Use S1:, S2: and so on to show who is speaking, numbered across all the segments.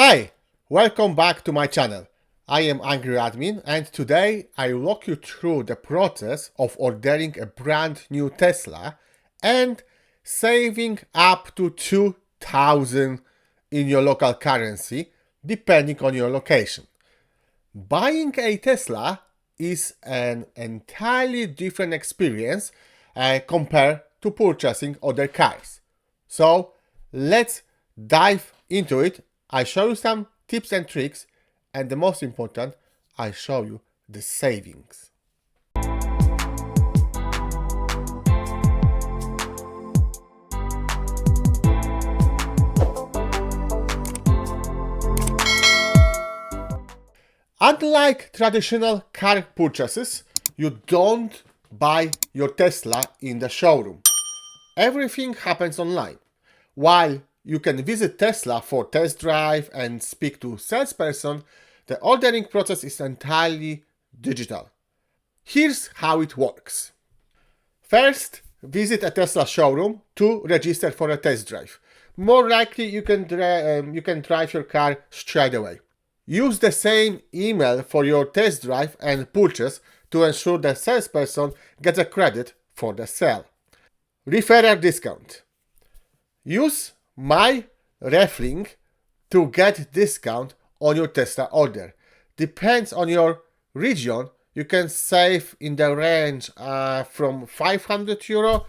S1: Hi, welcome back to my channel. I am Angry Admin and today I walk you through the process of ordering a brand new Tesla and saving up to 2000 in your local currency depending on your location. Buying a Tesla is an entirely different experience compared to purchasing other cars. So let's dive into it. I show you some tips and tricks, and the most important, I show you the savings. Unlike traditional car purchases, you don't buy your Tesla in the showroom. Everything happens online. While you can visit Tesla for test drive and speak to salesperson, the ordering process is entirely digital. Here's how it works. First, visit a Tesla showroom to register for a test drive. More likely, you can drive your car straight away. Use the same email for your test drive and purchase to ensure the salesperson gets a credit for the sale. Referral discount. Use My Referral Link to get discount on your Tesla order. Depends on your region, you can save in the range from €500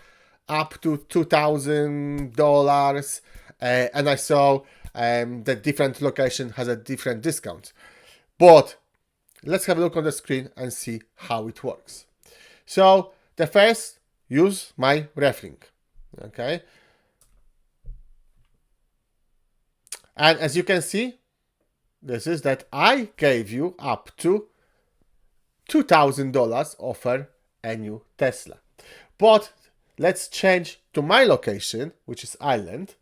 S1: up to $2,000, and I saw that different location has a different discount. But let's have a look on the screen and see how it works. So the first, use My Referral Link. Okay. And as you can see, this is that I gave you up to $2,000 offer a new Tesla. But let's change to my location, which is Ireland.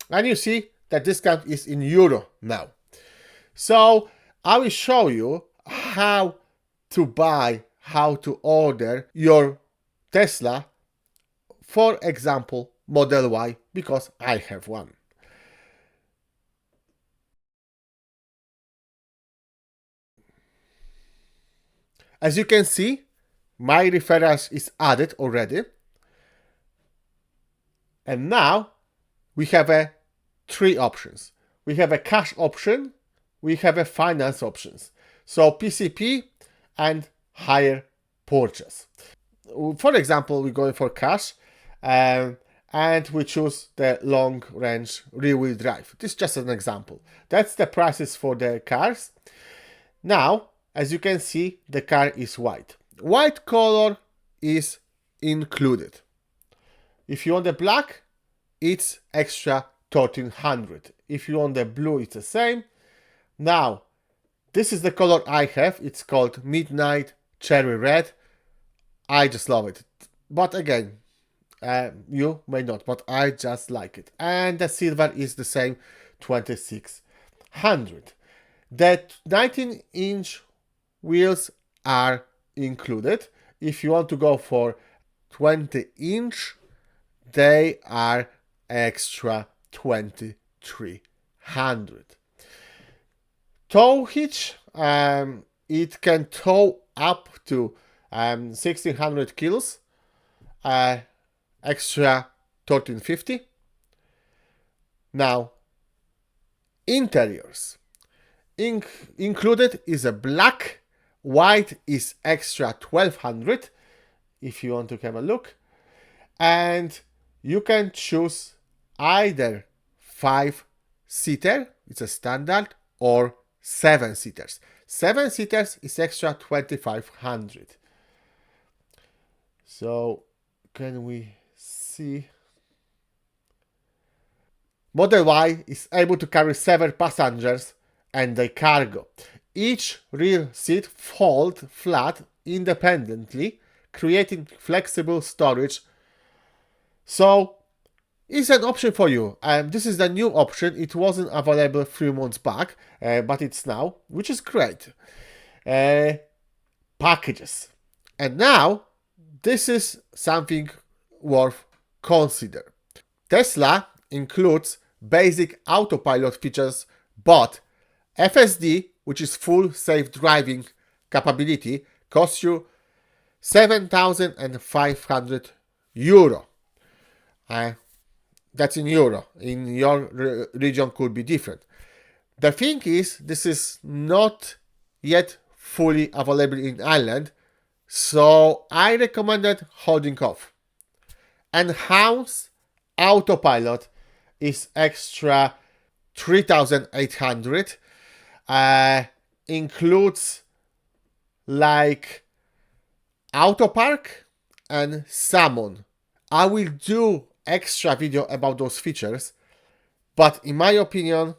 S1: And you see that discount is in euro now. So I will show you how to buy, how to order your Tesla, for example, Model Y, because I have one. As you can see, my referrals is added already. And now we have three options. We have a cash option, we have a finance options. So PCP and hire purchase. For example, we're going for cash. And we choose the long range rear wheel drive. This is just an example. That's the prices for the cars. Now, as you can see, the car is white. White color is included. If you want the black, it's extra 1300. If you want the blue, it's the same. Now, this is the color I have. It's called Midnight Cherry Red. I just love it. But again, you may not, but I just like it. And the silver is the same, 2600. The 19-inch wheels are included. If you want to go for 20-inch, they are extra 2300. Tow hitch, it can tow up to 1600 kilos. Extra 1350. Now, interiors. Included is a black, white is extra 1200 if you want to have a look. And you can choose either 5-seater, it's a standard, or 7-seaters. 7-seaters is extra 2500. So, can we see? Model Y is able to carry 7 passengers and the cargo. Each rear seat folds flat independently, creating flexible storage. So it's an option for you. This is the new option. It wasn't available 3 months back, but it's now, which is great. Packages. And now, this is something worth consider. Tesla includes basic autopilot features, but FSD, which is full safe driving capability, costs you 7,500 euro. That's in euro. In your region could be different. The thing is, this is not yet fully available in Ireland, so I recommended holding off. Enhanced Autopilot is extra 3,800. Includes like auto park and salmon. I will do extra video about those features, but in my opinion,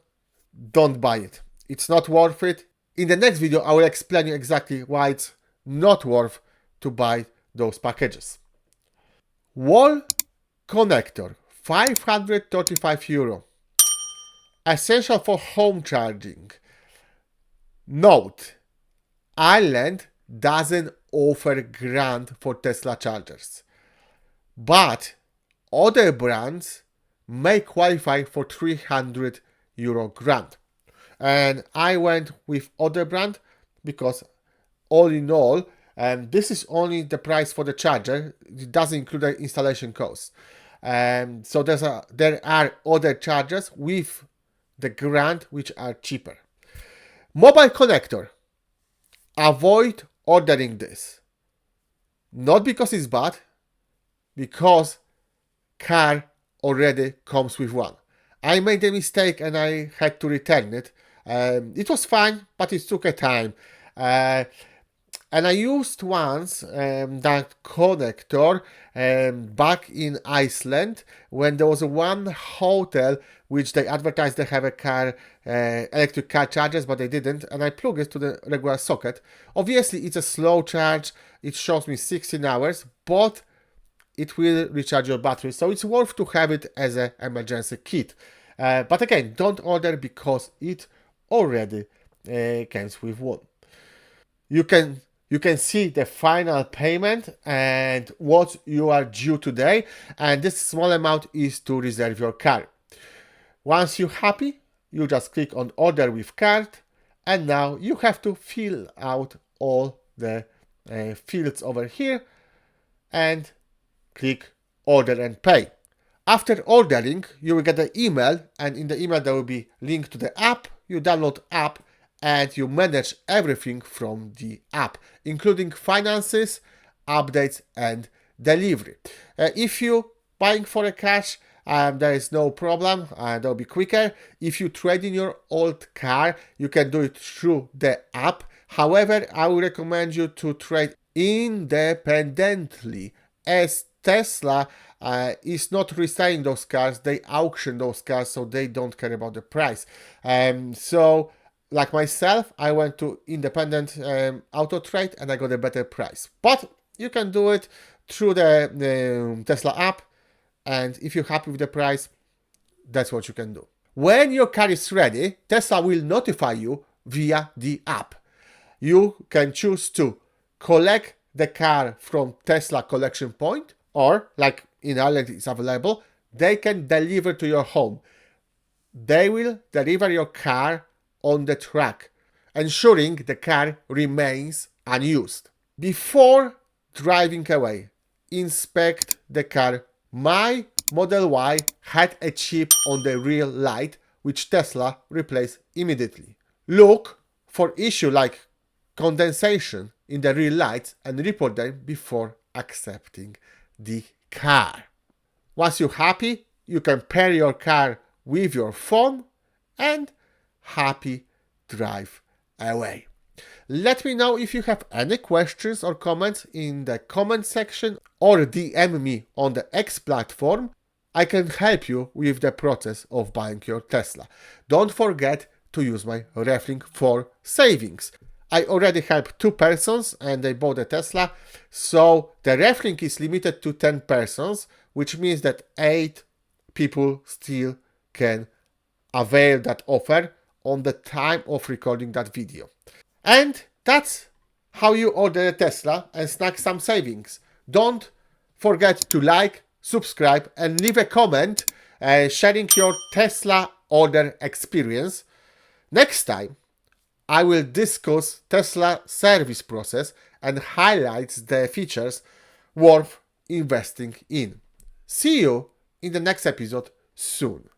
S1: don't buy it. It's not worth it. In the next video, I will explain you exactly why it's not worth to buy those packages. Wall connector, 535 euro. Essential for home charging. Note, Ireland doesn't offer grant for Tesla chargers, but other brands may qualify for 300 euro grant. And I went with other brand because all in all, this is only the price for the charger. It doesn't include the installation cost. So there are other chargers with the grant which are cheaper. Mobile connector. Avoid ordering this. Not because it's bad, because car already comes with one. I made a mistake and I had to return it. It was fine, but it took a time. And I used once that connector back in Iceland when there was one hotel which they advertised they have a car, electric car chargers, but they didn't. And I plugged it to the regular socket. Obviously, it's a slow charge. It shows me 16 hours, but it will recharge your battery. So it's worth to have it as an emergency kit. But again, don't order because it already comes with one. You can see the final payment and what you are due today, and this small amount is to reserve your car. Once you're happy, you just click on order with card, and now you have to fill out all the fields over here and click order and pay. After ordering, you will get an email, and in the email there will be link to the app. You download app and you manage everything from the app, including finances, updates and delivery. If you buying for a cash, there is no problem, that'll be quicker. If you trade in your old car, you can do it through the app. However, I would recommend you to trade independently, as Tesla is not reselling those cars. They auction those cars, so they don't care about the price. So like myself, I went to independent auto trade and I got a better price. But you can do it through the Tesla app, and if you're happy with the price, that's what you can do. When your car is ready, Tesla will notify you via the app. You can choose to collect the car from Tesla collection point, or like in Ireland it's available, they can deliver to your home. They will deliver your car on the track, ensuring the car remains unused. Before driving away, inspect the car. My Model Y had a chip on the rear light, which Tesla replaced immediately. Look for issues like condensation in the rear lights and report them before accepting the car. Once you're happy, you can pair your car with your phone and happy drive away. Let me know if you have any questions or comments in the comment section, or DM me on the X platform. I can help you with the process of buying your Tesla. Don't forget to use my Referral Link for savings. I already helped 2 persons and they bought a Tesla, so the Referral Link is limited to 10 persons, which means that 8 people still can avail that offer on the time of recording that video. And that's how you order a Tesla and snag some savings. Don't forget to like, subscribe and leave a comment sharing your Tesla order experience. Next time, I will discuss Tesla service process and highlight the features worth investing in. See you in the next episode soon.